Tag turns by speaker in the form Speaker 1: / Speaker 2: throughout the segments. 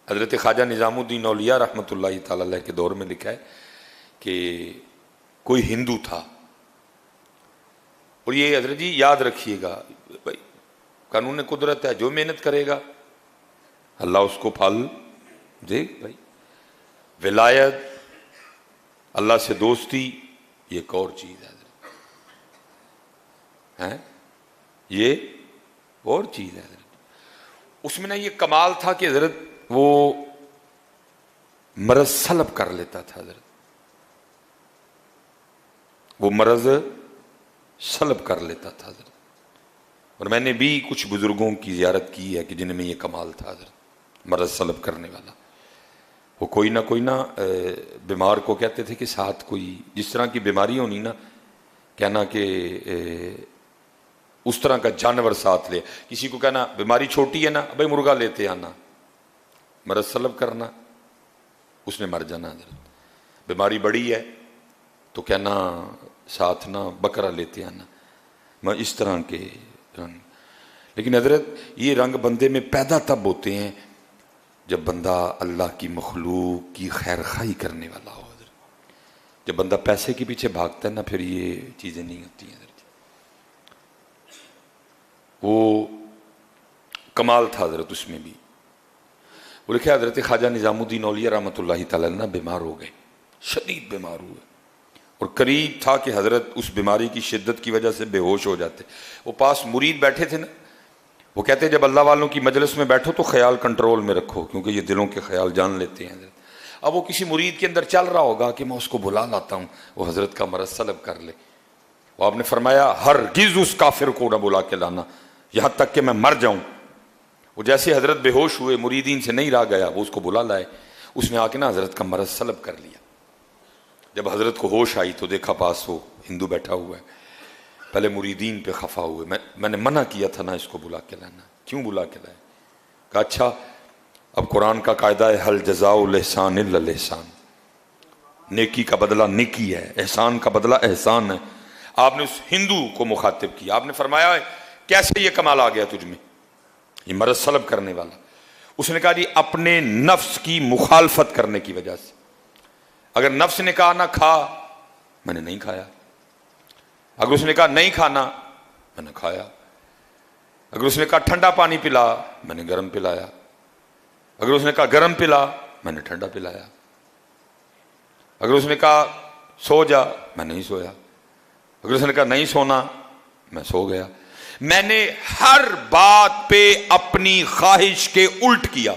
Speaker 1: حضرت خواجہ نظام الدین اولیاء رحمۃ اللہ تعالی علیہ کے دور میں لکھا ہے کہ کوئی ہندو تھا، اور یہ حضرت جی یاد رکھیے گا بھائی، قانون قدرت ہے، جو محنت کرے گا اللہ اس کو پھل دے بھائی۔ ولایت، اللہ سے دوستی، یہ ایک اور چیز ہے حضرت، یہ اور چیز ہے حضرت۔ اس میں نا یہ کمال تھا کہ حضرت وہ مرض سلب کر لیتا تھا حضرت، وہ مرض سلب کر لیتا تھا حضرت۔ اور میں نے بھی کچھ بزرگوں کی زیارت کی ہے کہ جن میں یہ کمال تھا حضرت، مرض سلب کرنے والا۔ وہ کوئی نہ بیمار کو کہتے تھے کہ ساتھ کوئی جس طرح کی بیماری ہونی نا، کہنا کہ اس طرح کا جانور ساتھ لے۔ کسی کو کہنا بیماری چھوٹی ہے نا، بھائی مرغا لیتے آنا، مرض سلب کرنا، اس نے مر جانا حضرت۔ بیماری بڑی ہے تو کہنا ساتھ نہ بکرا لیتے آنا، میں اس طرح کے رنگ۔ لیکن حضرت یہ رنگ بندے میں پیدا تب ہوتے ہیں جب بندہ اللہ کی مخلوق کی خیر خواہی کرنے والا ہو حضرت۔ جب بندہ پیسے کے پیچھے بھاگتا ہے نا، پھر یہ چیزیں نہیں ہوتی ہیں حضرت۔ وہ کمال تھا حضرت اس میں بھی۔ وہ لکھا حضرت خواجہ نظام الدین اولیاء رحمۃ اللہ تعالی علیہ بیمار ہو گئے، شدید بیمار ہوئے، اور قریب تھا کہ حضرت اس بیماری کی شدت کی وجہ سے بے ہوش ہو جاتے۔ وہ پاس مرید بیٹھے تھے نا، وہ کہتے جب اللہ والوں کی مجلس میں بیٹھو تو خیال کنٹرول میں رکھو، کیونکہ یہ دلوں کے خیال جان لیتے ہیں حضرت۔ اب وہ کسی مرید کے اندر چل رہا ہوگا کہ میں اس کو بلا لاتا ہوں، وہ حضرت کا مرض سلب کر لے۔ وہ آپ نے فرمایا ہرگز اس کافر کو نہ بلا کے لانا یہاں تک کہ میں مر جاؤں۔ وہ جیسے حضرت بے ہوش ہوئے، مریدین سے نہیں رہا گیا، وہ اس کو بلا لائے۔ اس نے آ کے نا حضرت کا مرض سلب کر لیا۔ جب حضرت کو ہوش آئی تو دیکھا پاس وہ ہندو بیٹھا ہوا ہے۔ پہلے مریدین پہ خفا ہوئے، میں نے منع کیا تھا نا اس کو بلا کے لانا، کیوں بلا کے لائے؟ کہا اچھا اب قرآن کا قاعدہ ہے حل جزاء الاحسان الا الاحسان، نیکی کا بدلہ نیکی ہے، احسان کا بدلہ احسان ہے۔ آپ نے اس ہندو کو مخاطب کیا، آپ نے فرمایا کیسے یہ کمال آ گیا تجھ میں، یہ مرض سلب کرنے والا؟ اس نے کہا جی اپنے نفس کی مخالفت کرنے کی وجہ سے۔ اگر نفس نے کہا نہ کھا، میں نے نہیں کھایا۔ اگر اس نے کہا نہیں کھانا، میں نے کھایا۔ اگر اس نے کہا ٹھنڈا پانی پلا، میں نے گرم پلایا۔ اگر اس نے کہا گرم پلا، میں نے ٹھنڈا پلایا۔ اگر اس نے کہا سو جا، میں نہیں سویا۔ اگر اس نے کہا نہیں سونا، میں سو گیا۔ میں نے ہر بات پہ اپنی خواہش کے الٹ کیا،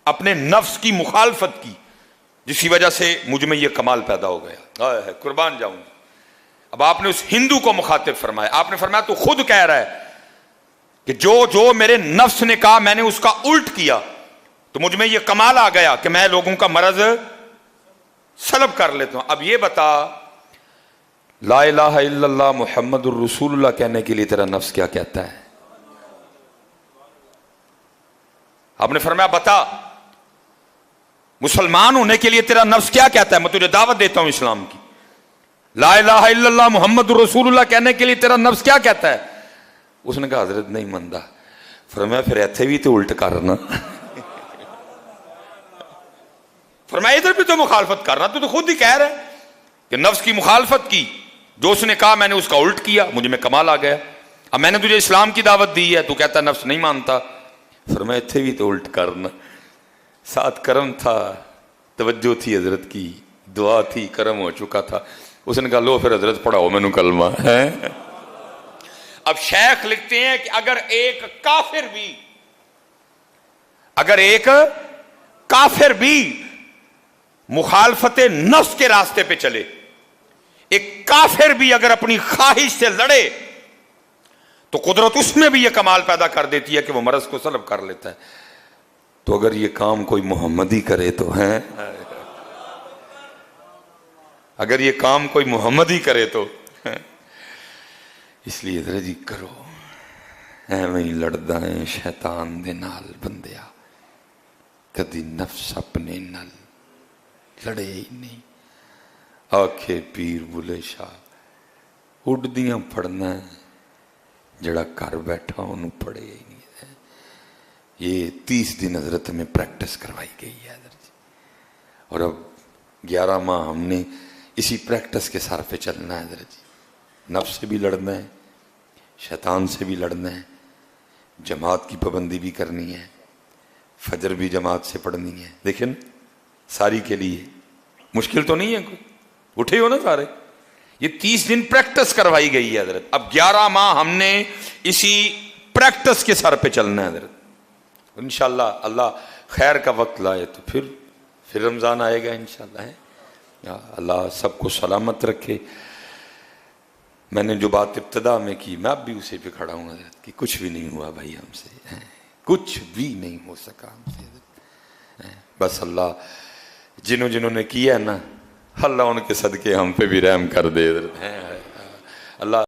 Speaker 1: اپنے نفس کی مخالفت کی، جس کی وجہ سے مجھ میں یہ کمال پیدا ہو گیا۔ قربان جاؤں۔ اب آپ نے اس ہندو کو مخاطب فرمایا، آپ نے فرمایا تو خود کہہ رہا ہے کہ جو میرے نفس نے کہا میں نے اس کا الٹ کیا، تو مجھ میں یہ کمال آ گیا کہ میں لوگوں کا مرض سلب کر لیتا ہوں۔ اب یہ بتا لا الہ الا اللہ محمد الرسول اللہ کہنے کے لیے تیرا نفس کیا کہتا ہے؟ آپ نے فرمایا بتا مسلمان ہونے کے لیے تیرا نفس کیا کہتا ہے؟ میں تجھے دعوت دیتا ہوں اسلام کی۔ لا الہ الا اللہ محمد الرسول اللہ کہنے کے لیے تیرا نفس کیا کہتا ہے؟ اس نے کہا حضرت نہیں مندہ۔ فرمایا پھر ایتھے بھی تو الٹ کرنا، فرمایا ادھر بھی تو مخالفت کرنا، تو خود ہی کہہ رہا ہے کہ نفس کی مخالفت کی، جو اس نے کہا میں نے اس کا الٹ کیا، مجھے میں کمال آ گیا۔ اب میں نے تجھے اسلام کی دعوت دی ہے، تو کہتا نفس نہیں مانتا۔ فرمایا ایتھے بھی تو الٹ کرنا۔ ساتھ کرم تھا، توجہ تھی حضرت کی، دعا تھی، کرم ہو چکا تھا۔ اس نے کہا لو پھر حضرت پڑھاؤ میں نے کلمہ ہے۔ اب شیخ لکھتے ہیں کہ اگر ایک کافر بھی مخالفت نفس کے راستے پہ چلے، ایک کافر بھی اگر اپنی خواہش سے لڑے، تو قدرت اس میں بھی یہ کمال پیدا کر دیتی ہے کہ وہ مرض کو سلب کر لیتا ہے۔ تو اگر یہ کام کوئی محمدی کرے تو ہیں، اگر یہ کام کوئی محمدی کرے تو اس لیے ذرا جی کرو، ایویں ہی لڑدا ہے شیطان دے نال بندیا، کدی نفس اپنے نال لڑے ہی نہیں۔ آکھے پیر بلے شاہ اڈدیاں پڑھنا ہے، جڑا گھر بیٹھا انہوں پڑھے ہی نہیں ہے۔ یہ 30 دن حضرت میں پریکٹس کروائی گئی ہے حضرت جی، اور اب 11 ماہ ہم نے اسی پریکٹس کے سار پہ چلنا ہے حضرت جی، نفس سے بھی لڑنا ہے، شیطان سے بھی لڑنا ہے، جماعت کی پابندی بھی کرنی ہے، فجر بھی جماعت سے پڑھنی ہے. دیکھیں ساری کے لیے مشکل تو نہیں ہے کوئی، اٹھے ہو نا سارے. یہ 30 دن پریکٹس کروائی گئی ہے حضرت. اب 11 ماہ ہم نے اسی پریکٹس کے سر پہ چلنا ہے حضرت. انشاءاللہ اللہ خیر کا وقت لائے تو پھر رمضان آئے گا انشاءاللہ ہے. اللہ سب کو سلامت رکھے. میں نے جو بات ابتدا میں کی میں اب بھی اسی پہ کھڑا ہوں حضرت کہ کچھ بھی نہیں ہوا بھائی ہم سے، کچھ بھی نہیں ہو سکا ہم سے حضرت. بس اللہ جنہوں نے کیا نا، اللہ ان کے صدقے ہم پہ بھی رحم کر دے حضرت. اللہ